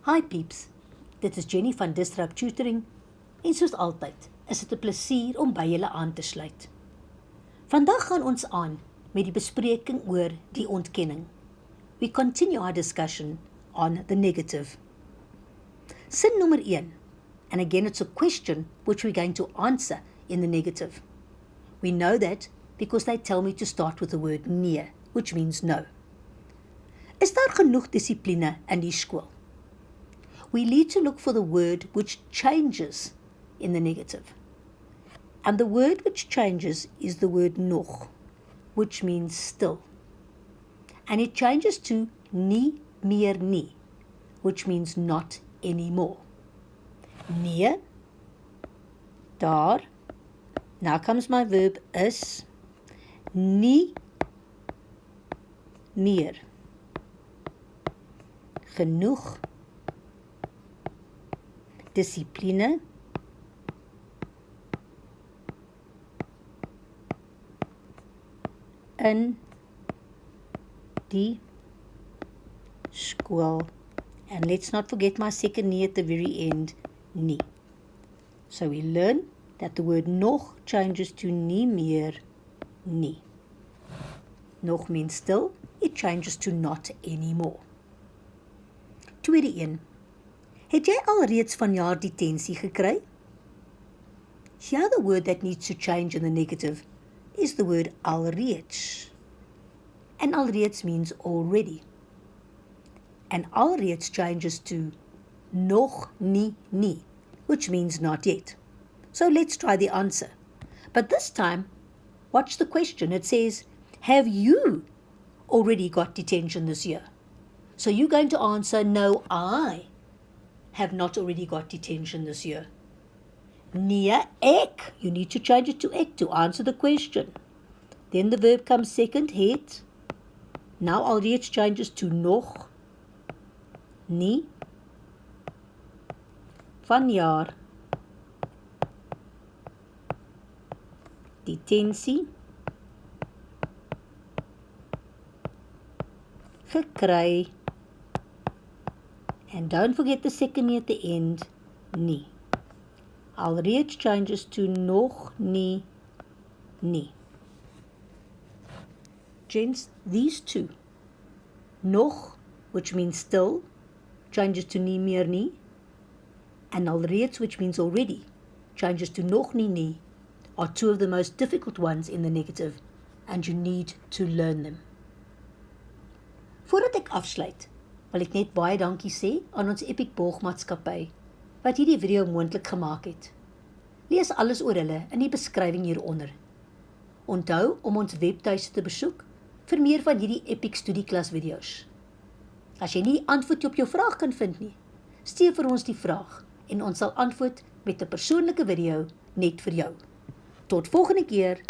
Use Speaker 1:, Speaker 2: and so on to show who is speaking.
Speaker 1: Hi peeps, dit is Jenny van Disrupt Tutoring en soos altyd is dit 'n plesier om by julle aan te sluit. Vandag gaan ons aan met die bespreking oor die ontkenning. We continue our discussion on the negative. Sin nommer 1, and again it's a question which we're going to answer in the negative. We know that because they tell me to start with the word nee, which means no. Is daar genoeg dissipline in die skool? We need to look for the word which changes in the negative. And the word which changes is the word nog, which means still. And it changes to nie meer nie, which means not anymore. Nee, daar, now comes my verb is, nie meer, genoeg, dissipline, in die skool. And let's not forget my second nie at the very end, nie. So we learn that the word nog changes to nie meer nie. Nog means still, it changes to not anymore. Tweede een. Het jy alreeds vanjaar detensie gekry? Here the word that needs to change in the negative is the word alreeds. And alreeds means already. And alreeds changes to nog nie nie, which means not yet. So let's try the answer. But this time, watch the question. It says, have you already got detention this year? So you're going to answer, no, I have not already got detention this year. Nee, ek. You need to change it to ek to answer the question. Then the verb comes second, het. Now alreeds changes to nog, nie, vanjaar, detensie, gekry, and don't forget the second nie at the end, nie. Alreeds changes to nog, nie, nie. Gents, these two, nog, which means still, changes to nie meer nie, and alreeds, which means already, changes to nog nie nie, are two of the most difficult ones in the negative, and you need to learn them. Voordat ek afsluit, wil ek net baie dankie sê aan ons Epic Borgmaatskappy, wat hierdie video moontlik gemaak het. Lees alles oor hulle in die beskrywing hieronder. Onthou om ons webtuiste te besoek vir meer van hierdie Epic studieklas video's. As jy nie antwoord op jou vraag kan vind nie, stuur vir ons die vraag en ons sal antwoord met 'n persoonlike video net vir jou. Tot volgende keer!